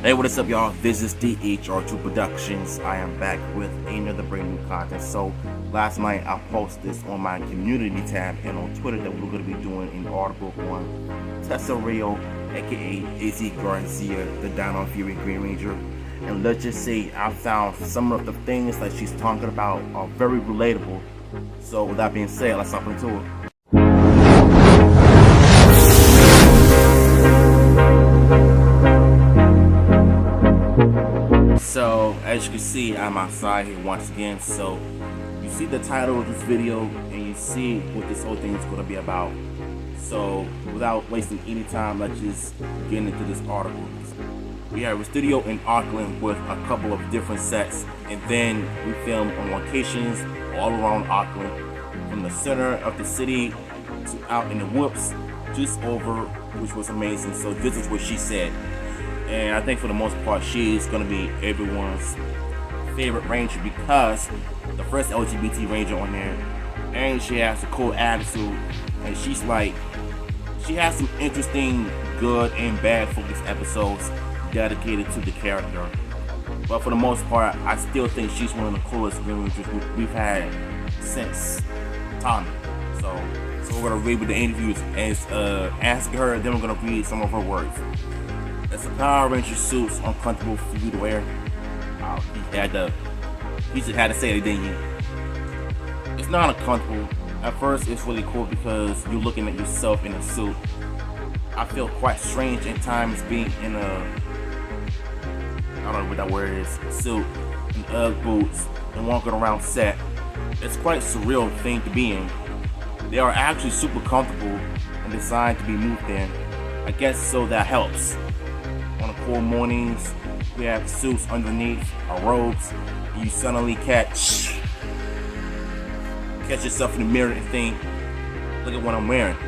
Hey, what is up, y'all? This is DHR2 Productions. I am back with another brand new content. So, last night I posted this on my community tab and on Twitter that we're going to be doing an article on Tessa Rao, aka AZ Garcia, the Dino Fury Green Ranger. And let's just say I found some of the things that she's talking about are very relatable. So, with that being said, let's hop into it. So, as you can see, I'm outside here once again. So, you see the title of this video and you see what this whole thing is going to be about. So, without wasting any time, let's just get into this article. We have a studio in Auckland with a couple of different sets, and then we filmed on locations all around Auckland, from the center of the city to out in the whoops, just over, which was amazing. So, this is what she said. And I think for the most part, she's going to be everyone's favorite ranger because the first LGBT ranger on there, and she has a cool attitude, and she's like, she has some interesting good and bad focused episodes dedicated to the character. But for the most part, I still think she's one of the coolest Green Rangers we've had since Tommy. So we're going to read with the interviews and ask her, and then we're going to read some of her words. As the Power Ranger suit's uncomfortable for you to wear. He just had to say it, didn't you? It's not uncomfortable. At first, it's really cool because you're looking at yourself in a suit. I feel quite strange at times being in a, I don't know what that word is, suit and Ugg boots and walking around set. It's quite a surreal thing to be in. They are actually super comfortable and designed to be moved in. I guess so that helps. On the cool mornings, we have suits underneath our robes, and you suddenly catch yourself in the mirror and think, look at what I'm wearing.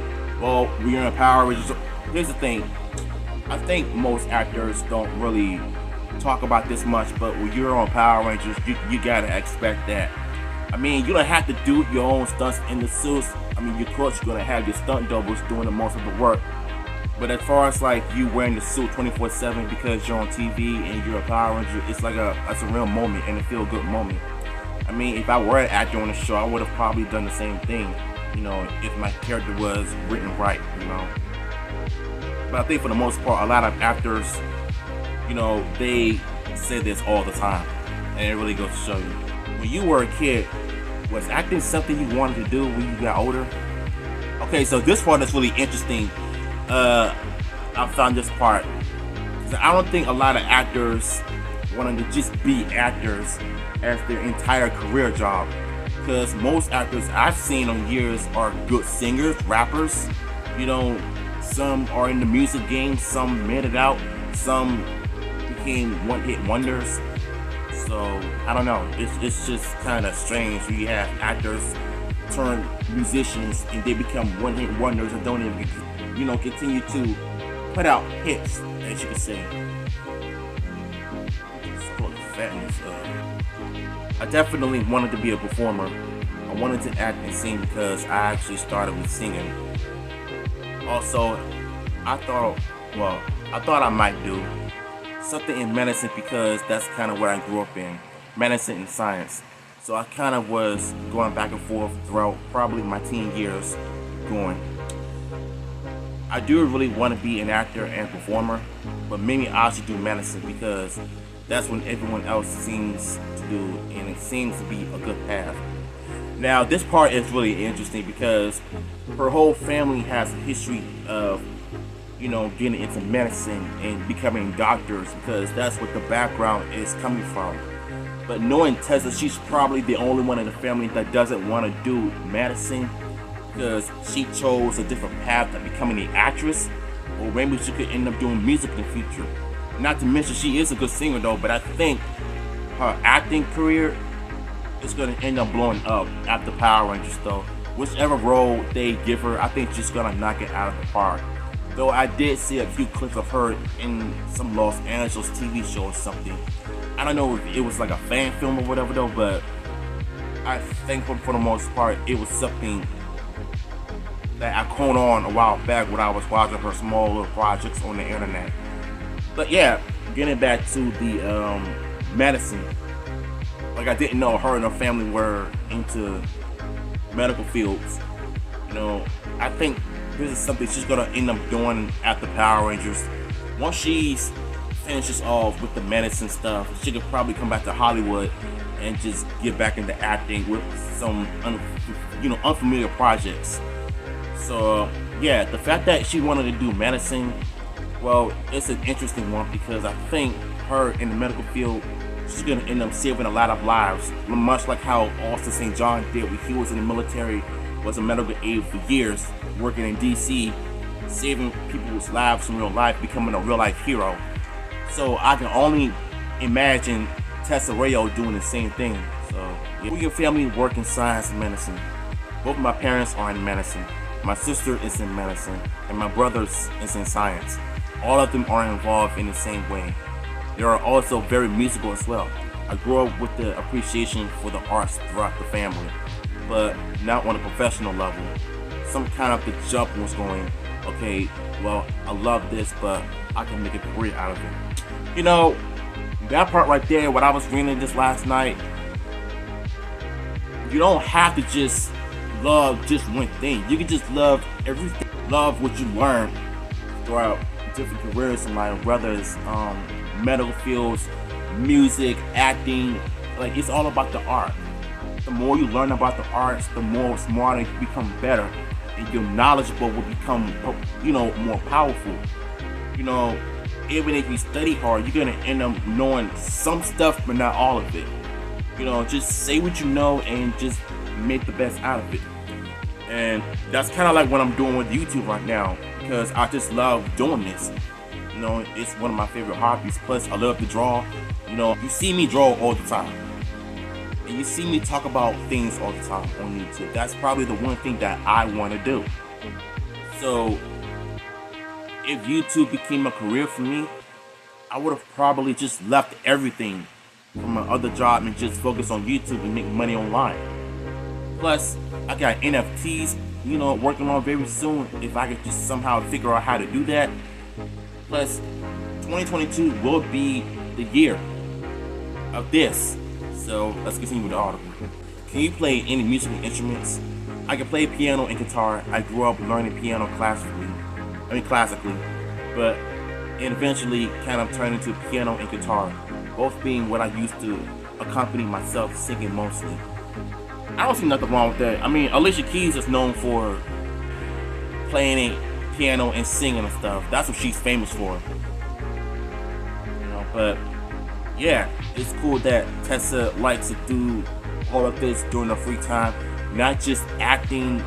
Well, we're in Power Rangers. Here's the thing. I think most actors don't really talk about this much, but when you're on Power Rangers, you gotta expect that. I mean, you don't have to do your own stunts in the suits. I mean, of course, you're gonna have your stunt doubles doing the most of the work. But as far as like you wearing the suit 24/7 because you're on TV and you're a Power Ranger, it's like a real moment and a feel good moment. I mean, if I were an actor on the show, I would have probably done the same thing, you know, if my character was written right, you know. But I think for the most part, a lot of actors, you know, they say this all the time, and it really goes to show you. When you were a kid, was acting something you wanted to do when you got older? Okay, so this part is really interesting. I found this part. So I don't think a lot of actors want to just be actors as their entire career job, because most actors I've seen on years are good singers, rappers. You know, some are in the music game, some made it out, some became one-hit wonders. So I don't know. It's just kind of strange when you have actors turn musicians and they become one-hit wonders and don't even, you know, continue to put out hits, as you can say. Fatness. I definitely wanted to be a performer. I wanted to act and sing because I actually started with singing. Also, I thought I might do something in medicine because that's kind of what I grew up in, medicine and science. So I kind of was going back and forth throughout probably my teen years going. I do really want to be an actor and performer, but maybe I should do medicine because that's what everyone else seems to do, and it seems to be a good path. Now, this part is really interesting because her whole family has a history of, you know, getting into medicine and becoming doctors because that's what the background is coming from. But knowing Tessa, she's probably the only one in the family that doesn't want to do medicine because she chose a different path of becoming an actress, or maybe she could end up doing music in the future. Not to mention she is a good singer though, but I think her acting career is going to end up blowing up after Power Rangers though. Whichever role they give her, I think she's going to knock it out of the park. Though I did see a few clips of her in some Los Angeles TV show or something. I don't know if it was like a fan film or whatever though, but I think for the most part it was something that I caught on a while back when I was watching her small little projects on the internet. But yeah, getting back to the medicine, like I didn't know her and her family were into medical fields. You know, I think this is something she's gonna end up doing after Power Rangers. Once she's finishes off with the medicine stuff, she could probably come back to Hollywood and just get back into acting with some unfamiliar projects. So yeah, the fact that she wanted to do medicine, well, it's an interesting one because I think her in the medical field, she's gonna end up saving a lot of lives, much like how Austin St. John did when he was in the military, was a medical aide for years, working in DC, saving people's lives in real life, becoming a real life hero. So I can only imagine Tessa Rao doing the same thing. So yeah. Your family work in science and medicine. Both of my parents are in medicine. My sister is in medicine, and my brother is in science. All of them are involved in the same way. They are also very musical as well. I grew up with the appreciation for the arts throughout the family, but not on a professional level. Some kind of the jump was going, okay, well, I love this, but I can make a career out of it. You know, that part right there, when I was reading this last night, you don't have to just love just one thing. You can just love everything. Love what you learn throughout different careers in life, whether it's medical fields, music, acting. Like, it's all about the art. The more you learn about the arts, the more smarter you become better, and your knowledgeable will become, more powerful. You know, even if you study hard, you're gonna end up knowing some stuff, but not all of it. You know, just say what you know and just make the best out of it. And that's kind of like what I'm doing with YouTube right now, because I just love doing this. You know, it's one of my favorite hobbies. Plus, I love to draw. You know, you see me draw all the time, and you see me talk about things all the time on YouTube. That's probably the one thing that I want to do. So, if YouTube became a career for me, I would have probably just left everything from my other job and just focus on YouTube and make money online. Plus, I got NFTs, working on very soon. If I could just somehow figure out how to do that. Plus, 2022 will be the year of this. So let's continue with the article. Can you play any musical instruments? I can play piano and guitar. I grew up learning piano classically, but eventually kind of turned into piano and guitar, both being what I used to accompany myself singing mostly. I don't see nothing wrong with that. I mean, Alicia Keys is known for playing piano and singing and stuff. That's what she's famous for. But yeah, it's cool that Tessa likes to do all of this during her free time, not just acting.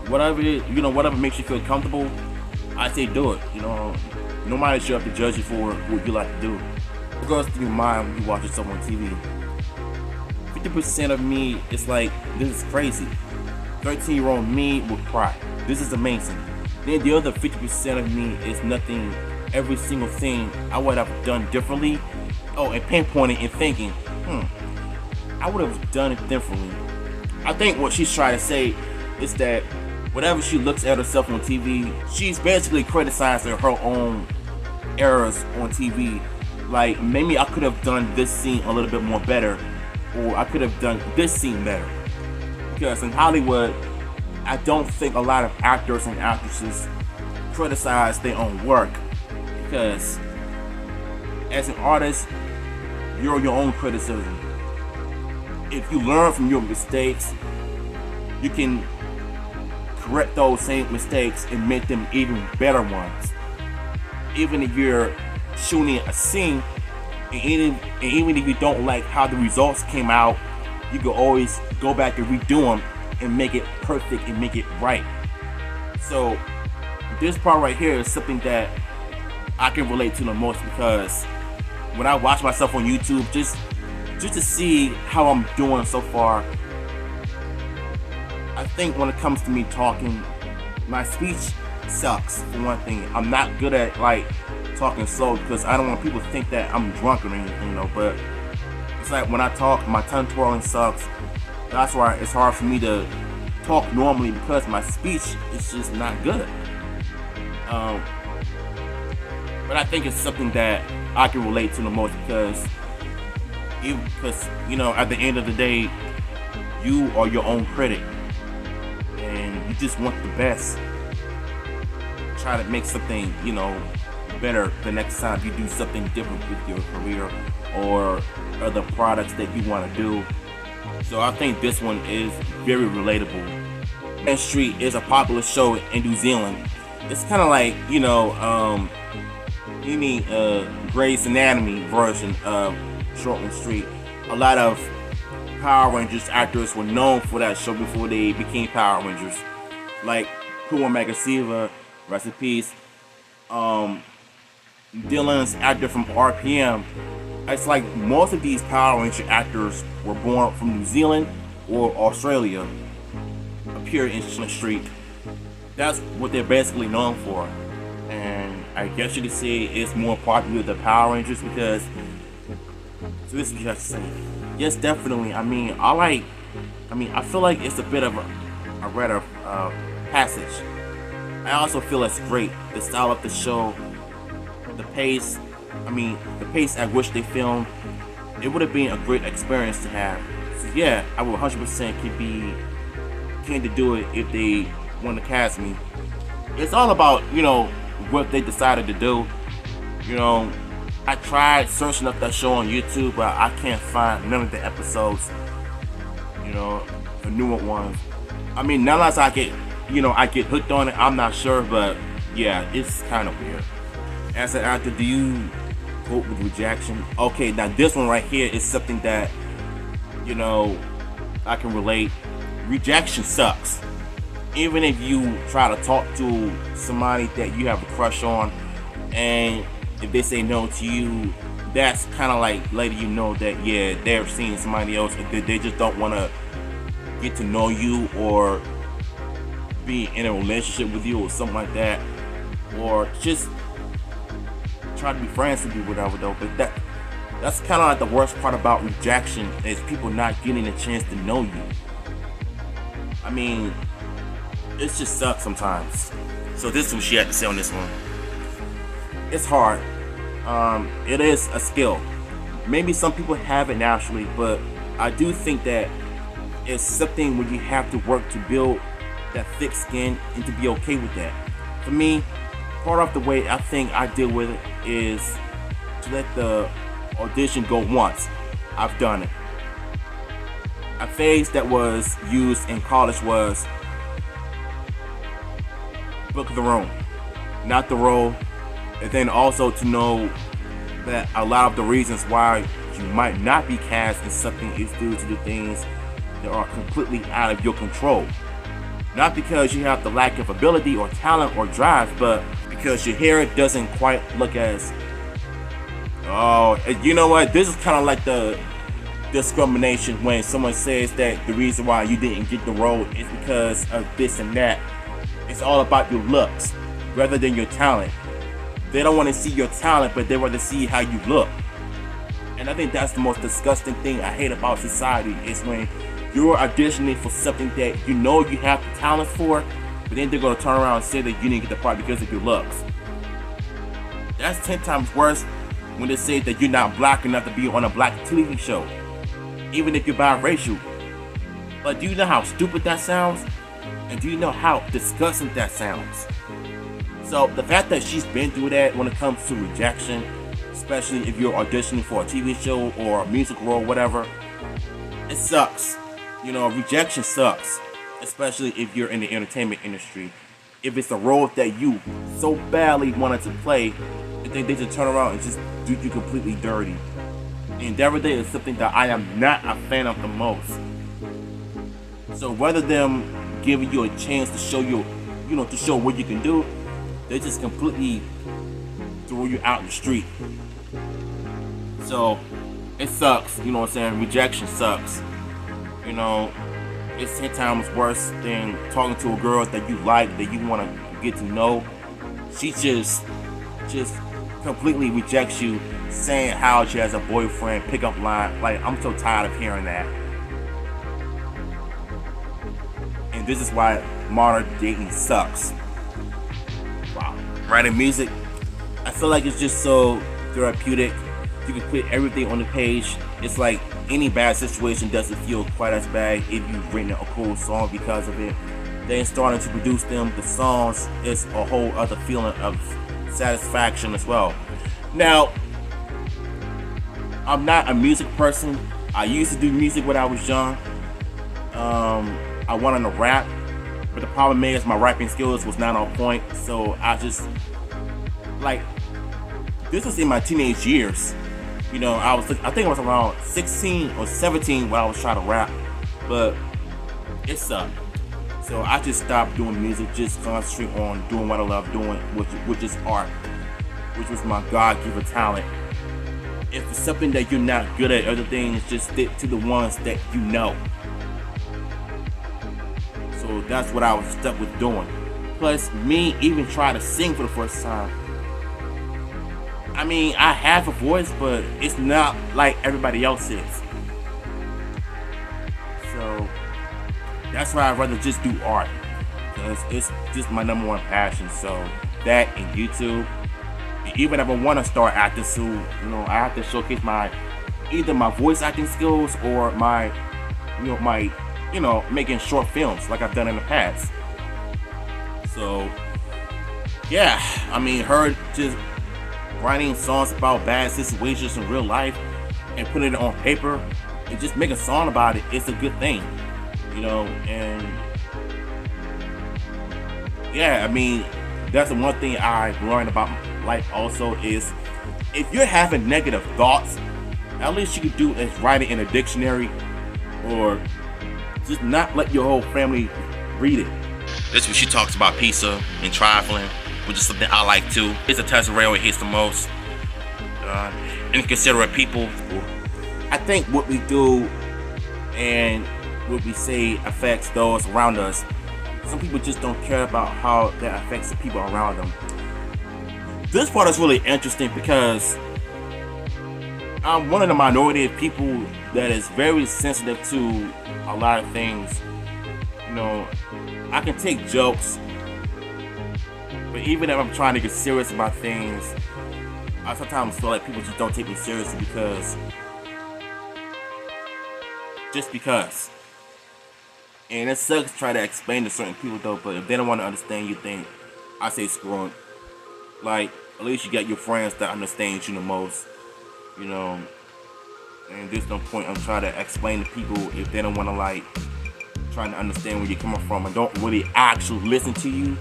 Whatever makes you feel comfortable, I say do it. Nobody should have to judge you for what you like to do. What goes through your mind when you watch yourself on TV? 50% of me is like, this is crazy. 13-year-old me would cry. This is amazing. Then the other 50% of me is nothing, every single thing I would have done differently. Oh, and pinpointing and thinking, I would have done it differently. I think what she's trying to say is that whenever she looks at herself on TV, she's basically criticizing her own errors on TV. Like, maybe I could have done this scene a little bit more better, or I could have done this scene better. Because in Hollywood, I don't think a lot of actors and actresses criticize their own work. Because as an artist, you're your own criticism. If you learn from your mistakes, you can correct those same mistakes and make them even better ones. Even if you're shooting a scene, and even if you don't like how the results came out, you can always go back and redo them and make it perfect and make it right. So this part right here is something that I can relate to the most, because when I watch myself on YouTube, just to see how I'm doing so far, I think when it comes to me talking, my speech sucks for one thing. I'm not good at talking slow, because I don't want people to think that I'm drunk or anything, but it's like when I talk, my tongue twirling sucks. That's why it's hard for me to talk normally, because my speech is just not good. But I think it's something that I can relate to the most because, at the end of the day, you are your own critic, and you just want the best. Try to make something, better the next time you do something different with your career or other products that you want to do. So I think this one is very relatable. Man Street is a popular show in New Zealand. It's kind of like, any Grey's Anatomy version of Shortland Street. A lot of Power Rangers actors were known for that show before they became Power Rangers. Like Kuma Magasiva, rest in peace. Dylan's actor from RPM. It's like most of these Power Ranger actors were born from New Zealand or Australia. Appear in Shortland Street. That's what they're basically known for. And I guess you could say it's more popular than Power Rangers because, so this is what you have to say. Yes, definitely. I feel like it's a bit of a rite of passage. I also feel it's great. The style of the show, the pace at which they filmed, it would have been a great experience to have. So yeah, I would 100% be keen to do it if they want to cast me. It's all about, what they decided to do. I tried searching up that show on YouTube, but I can't find none of the episodes, the newer ones. Not unless I get hooked on it, I'm not sure, but yeah, it's kind of weird. As an actor, do you cope with rejection? Okay, now this one right here is something that, I can relate. Rejection sucks. Even if you try to talk to somebody that you have a crush on, and if they say no to you, that's kind of like letting you know that, yeah, they're seeing somebody else. They just don't want to get to know you or be in a relationship with you or something like that, or just try to be friends with you, whatever though. But that's kind of like the worst part about rejection, is people not getting a chance to know you. It just sucks sometimes. So this is what she had to say on this one. It's hard. It is a skill. Maybe some people have it naturally, but I do think that it's something where you have to work to build that thick skin and to be okay with that. For me, part of the way I think I deal with it is to let the audition go once. I've done it. A phase that was used in college was book the room, not the role. And then also to know that a lot of the reasons why you might not be cast in something is due to the things that are completely out of your control. Not because you have the lack of ability or talent or drive, but because your hair doesn't quite look as... Oh, you know what? This is kind of like the discrimination when someone says that the reason why you didn't get the role is because of this and that. It's all about your looks rather than your talent. They don't want to see your talent, but they want to see how you look. And I think that's the most disgusting thing I hate about society, is when you're auditioning for something that you know you have the talent for, but then they're going to turn around and say that you didn't get the part because of your looks. That's 10 times worse when they say that you're not black enough to be on a black TV show, even if you're biracial. But do you know how stupid that sounds? And do you know how disgusting that sounds? So the fact that she's been through that when it comes to rejection, especially if you're auditioning for a TV show or a music role, whatever, it sucks. Rejection sucks, especially if you're in the entertainment industry. If it's a role that you so badly wanted to play, they just turn around and just do you completely dirty. The Endeavor Day is something that I am not a fan of the most. So rather than giving you a chance to show to show what you can do, they just completely throw you out in the street. So it sucks, rejection sucks. It's 10 times worse than talking to a girl that you like, that you want to get to know. She just completely rejects you, saying how she has a boyfriend, pickup line. Like, I'm so tired of hearing that. And this is why modern dating sucks. Wow. Writing music, I feel like it's just so therapeutic. You can put everything on the page. It's like any bad situation doesn't feel quite as bad if you've written a cool song because of it. Then starting to produce them, the songs is a whole other feeling of satisfaction as well. Now, I'm not a music person. I used to do music when I was young. I wanted to rap, but the problem is my rapping skills was not on point. So I just like this was in my teenage years. You know, I think I was around 16 or 17 when I was trying to rap, but it sucked. So I just stopped doing music, just concentrate on doing what I love doing, which is art, which was my God-given talent. If it's something that you're not good at, other things, just stick to the ones that you know. So that's what I was stuck with doing. Plus, me even trying to sing for the first time. I mean, I have a voice, but it's not like everybody else's. So that's why I'd rather just do art, because it's just my number one passion. So that and YouTube. Even if I want to start acting soon, you know, I have to showcase either my voice acting skills or my making short films like I've done in the past. So yeah, I mean, her just writing songs about bad situations in real life and putting it on paper and just make a song about it, it's a good thing, you know. And yeah, I mean, that's the one thing I learned about life also is if you're having negative thoughts, at least you could do is write it in a dictionary or just not let your whole family read it. That's when she talks about pizza and trifling, which is something I like too. It's a Tessa Rao it hits the most. Inconsiderate people. I think what we do and what we say affects those around us. Some people just don't care about how that affects the people around them. This part is really interesting because I'm one of the minority of people that is very sensitive to a lot of things. You know, I can take jokes, but even if I'm trying to get serious about things, I sometimes feel like people just don't take me seriously because and it sucks to try to explain to certain people though, but if they don't want to understand you, think I say screw it. Like, at least you got your friends that understand you the most, you know. And there's no point in trying to explain to people if they don't want to, like, trying to understand where you're coming from and don't really actually listen to you.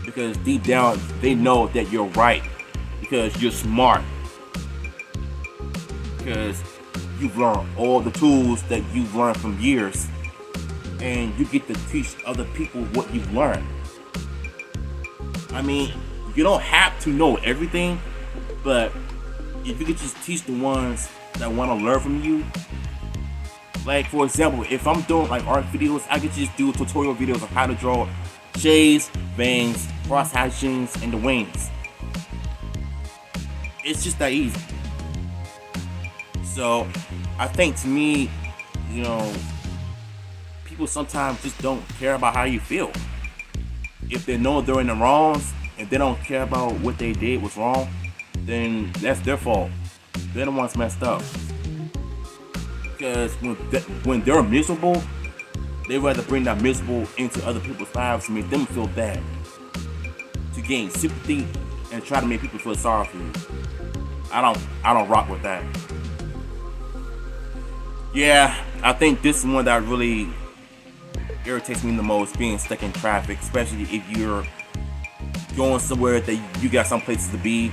Because deep down, they know that you're right. Because you're smart. Because you've learned all the tools that you've learned from years. And you get to teach other people what you've learned. I mean, you don't have to know everything, but if you could just teach the ones that want to learn from you. Like, for example, if I'm doing like art videos, I could just do tutorial videos of how to draw shades, veins, cross hatchings, and the wings. It's just that easy. So I think to me, you know, people sometimes just don't care about how you feel. If they know they're in the wrongs, if they don't care about what they did was wrong, then that's their fault. They're the ones messed up. Because when they're miserable, they rather bring that miserable into other people's lives to make them feel bad, to gain sympathy and try to make people feel sorry for you. I don't rock with that. Yeah, I think this is one that really irritates me the most, being stuck in traffic, especially if you're going somewhere that you got some places to be,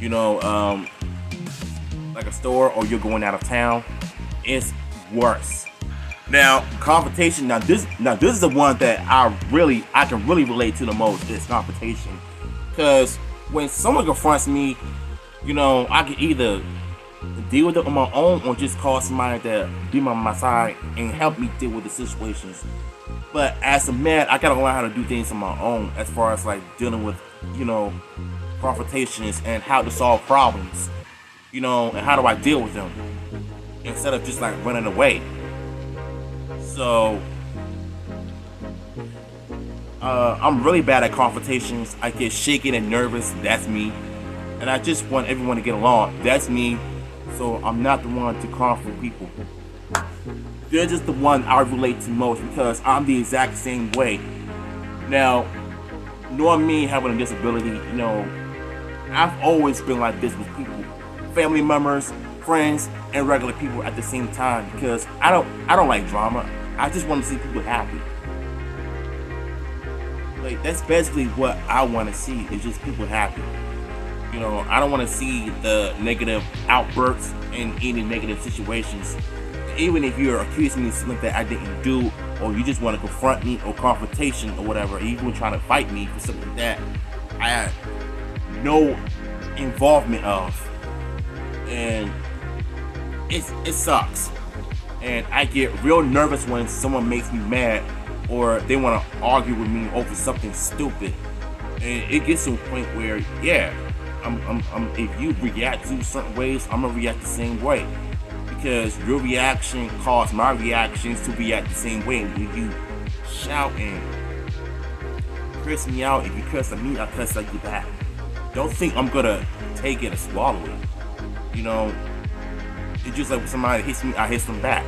you know, like a store, or you're going out of town. It's worse. Now, Confrontation. Now this is the one that I can really relate to the most. Is Confrontation, because when someone confronts me, you know, I can either deal with it on my own or just call somebody to be by my side and help me deal with the situations. But as a man, I gotta learn how to do things on my own, as far as like dealing with, you know, confrontations and how to solve problems, you know, and how do I deal with them instead of just like running away. So I'm really bad at confrontations. I get shaken and nervous. That's me. And I just want everyone to get along. That's me. So I'm not the one to confront people. They're just the one I relate to most because I'm the exact same way. Now, knowing me having a disability, I've always been like this with people, family members, friends, and regular people at the same time because I don't like drama. I just want to see people happy. Like, that's basically what I want to see, is just people happy. I don't want to see the negative outbursts in any negative situations. Even if you're accusing me of something that I didn't do, or you just want to confront me, or confrontation, or whatever, even trying to fight me for something that I had no involvement of, and it sucks. And I get real nervous when someone makes me mad, or they want to argue with me over something stupid. And it gets to a point where, if you react to certain ways, I'm gonna react the same way. Because your reaction caused my reactions to react the same way. When you shout and curse me out, if you curse at me, I curse at you back. Don't think I'm gonna take it or swallow it. It's just like when somebody hits me, I hit them back.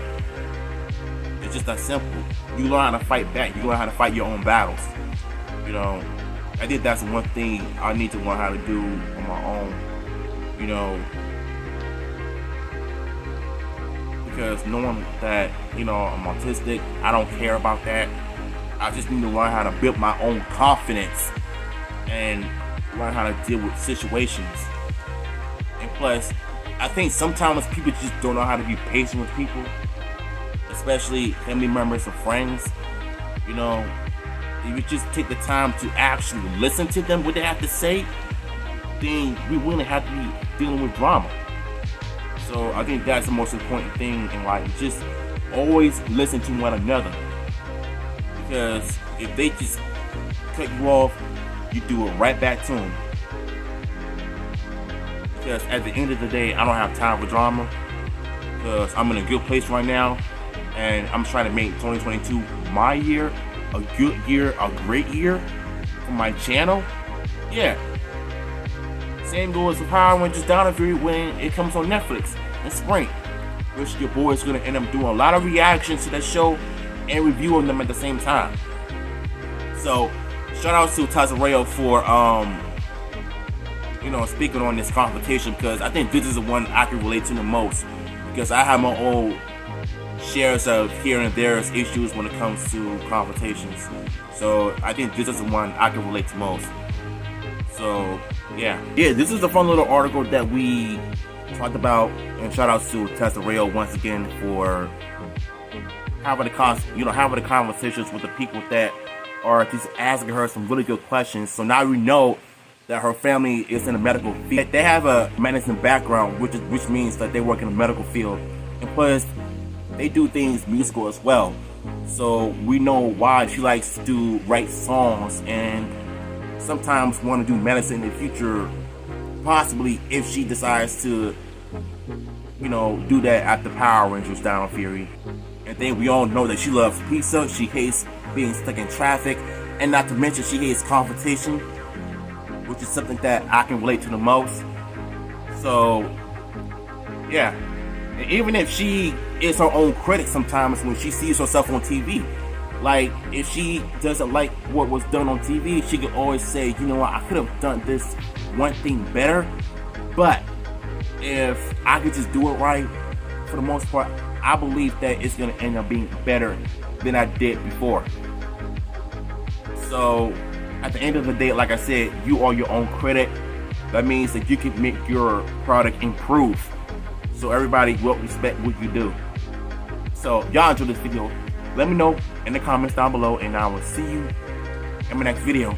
It's just that simple. You learn how to fight back. You learn how to fight your own battles. I think that's one thing I need to learn how to do on my own. Because knowing that, I'm autistic, I don't care about that. I just need to learn how to build my own confidence and learn how to deal with situations. And plus, I think sometimes people just don't know how to be patient with people, especially family members or friends. If you just take the time to actually listen to them, what they have to say, then we wouldn't have to be dealing with drama. So I think that's the most important thing in life. Just always listen to one another. Because if they just cut you off, you do it right back to them. Because at the end of the day, I don't have time for drama. Because I'm in a good place right now. And I'm trying to make 2022 my year. A good year, a great year for my channel. Yeah. Same goes with Power Rangers Dino Fury when it comes on Netflix in spring, which your boy is going to end up doing a lot of reactions to that show and reviewing them at the same time. So, shout out to Tessa Rao for speaking on this confrontation, because I think this is the one I can relate to the most, because I have my own shares of here and there's issues when it comes to confrontations. So I think this is the one I can relate to most. So yeah, this is a fun little article that we talked about, and shout out to Tessa Rao once again for having the conversations with the people that are just asking her some really good questions. So now we know that her family is in the medical field. They have a medicine background, which means that they work in the medical field, and plus they do things musical as well. So we know why she likes to write songs and sometimes want to do medicine in the future, possibly if she decides to, do that at the Power Rangers Dino Fury. And then we all know that she loves pizza, she hates being stuck in traffic, and not to mention she hates confrontation, which is something that I can relate to the most. So, yeah. And even if she is her own critic sometimes when she sees herself on TV, like if she doesn't like what was done on TV, she can always say, I could have done this one thing better, but if I could just do it right, for the most part, I believe that it's going to end up being better than I did before. So at the end of the day, like I said, you are your own critic. That means that you can make your product improve, so everybody will respect what you do. So y'all enjoy this video. Let me know in the comments down below, and I will see you in my next video.